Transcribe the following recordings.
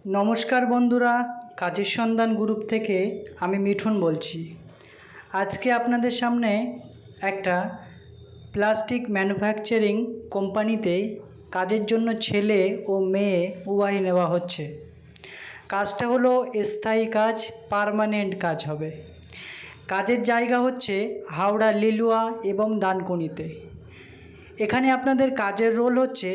নমস্কার বন্ধুরা, কাজের সন্ধান গ্রুপ থেকে আমি মিঠুন বলছি। আজকে আপনাদের সামনে একটা প্লাস্টিক ম্যানুফ্যাকচারিং কোম্পানিতে কাজের জন্য ছেলে ও মেয়ে উভয় নেওয়া হচ্ছে। কাজটা হলো স্থায়ী কাজ, পার্মানেন্ট কাজ হবে। কাজের জায়গা হচ্ছে হাওড়া লিলুয়া এবং ডানকুনিতে। এখানে আপনাদের কাজের রোল হচ্ছে,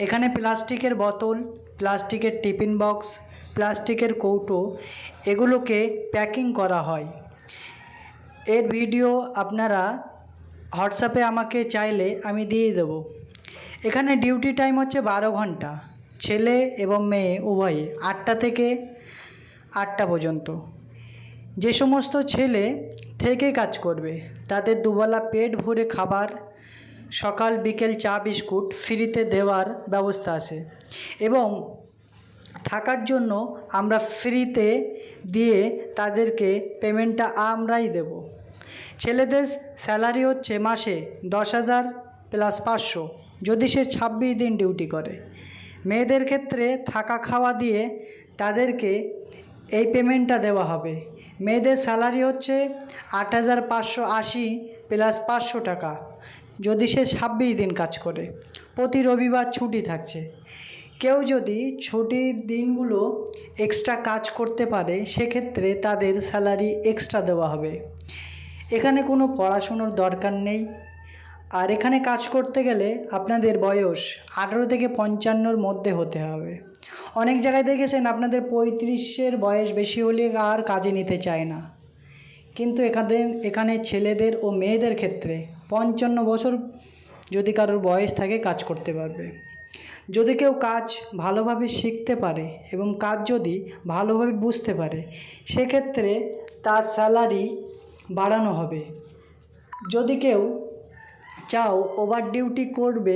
এখানে প্লাস্টিকের বোতল, প্লাস্টিকের টিফিন বক্স, প্লাস্টিকের কৌটো এগুলোকে প্যাকিং করা হয়। এর ভিডিও আপনারা হোয়াটসঅ্যাপে আমাকে চাইলে আমি দিয়ে দেবো। এখানে ডিউটি টাইম হচ্ছে 12 ঘন্টা, ছেলে এবং মেয়ে উভয়ে 8টা থেকে 8টা পর্যন্ত। যে সমস্ত ছেলে থেকে কাজ করবে তাদের দুবেলা পেট ভরে খাবার, সকাল বিকেল চা বিস্কুট ফ্রিতে দেওয়ার ব্যবস্থা আছে এবং থাকার জন্য আমরা ফ্রিতে দিয়ে তাদেরকে পেমেন্টটা আমরাই দেব। ছেলেদের স্যালারি হচ্ছে মাসে 10,000 প্লাস 500 যদি সে 26 দিন ডিউটি করে। মেয়েদের ক্ষেত্রে থাকা খাওয়া দিয়ে তাদেরকে এই পেমেন্টটা দেওয়া হবে। মেয়েদের স্যালারি হচ্ছে 8,580 প্লাস 500 টাকা যদি সে 26 দিন কাজ করে। প্রতি রবিবার ছুটি থাকছে। কেউ যদি ছুটির দিনগুলো এক্সট্রা কাজ করতে পারে সেক্ষেত্রে তাদের স্যালারি এক্সট্রা দেওয়া হবে। এখানে কোনো পড়াশুনোর দরকার নেই। আর এখানে কাজ করতে গেলে আপনাদের বয়স 18 থেকে 55-র মধ্যে হতে হবে। অনেক জায়গায় দেখেছেন আপনাদের 35-এর বয়স বেশি হলে আর কাজে নিতে চায় না, কিন্তু এখানে ছেলেদের ও মেয়েদের ক্ষেত্রে 55 বছর যদি কারোর বয়স থাকে কাজ করতে পারবে। যদি কেউ কাজ ভালোভাবে শিখতে পারে এবং কাজ যদি ভালোভাবে বুঝতে পারে সেক্ষেত্রে তার স্যালারি বাড়ানো হবে। যদি কেউ চাও ওভার ডিউটি করবে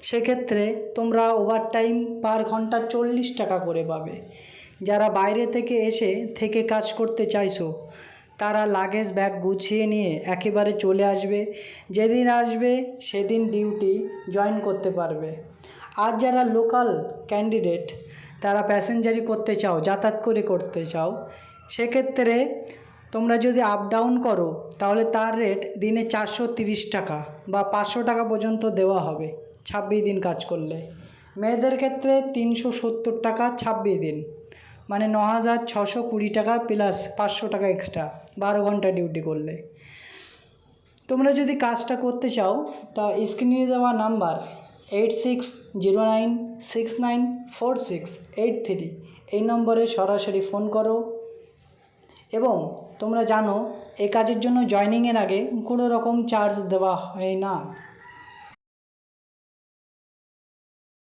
সেক্ষেত্রে তোমরা ওভার টাইম পার ঘন্টা 40 টাকা করে পাবে। যারা বাইরে থেকে এসে কাজ করতে চাইছো তারা লাগেজ ব্যাগ গুছিয়ে নিয়ে একেবারে চলে আসবে, যেদিন আসবে সেদিন ডিউটি জয়েন করতে পারবে। আর যারা লোকাল ক্যান্ডিডেট তারা প্যাসেঞ্জারি করতে চাও, যাতায়াত করে করতে চাও, সেক্ষেত্রে তোমরা যদি আপ ডাউন করো তাহলে তার রেট দিনে 430 টাকা বা 500 টাকা পর্যন্ত দেওয়া হবে 26 দিন কাজ করলে। মেয়েদের ক্ষেত্রে 370 টাকা 26 দিন, মানে 9,620 টাকা প্লাস 500 টাকা এক্সট্রা 12 ঘন্টা ডিউটি করলে। তোমরা যদি কাজটা করতে চাও তা স্ক্রিনে দেওয়া নাম্বার 8609694683 এই নম্বরে সরাসরি ফোন করো। এবং তোমরা জানো এই কাজের জন্য জয়েনিংয়ের আগে কোনো রকম চার্জ দেওয়া হয় না।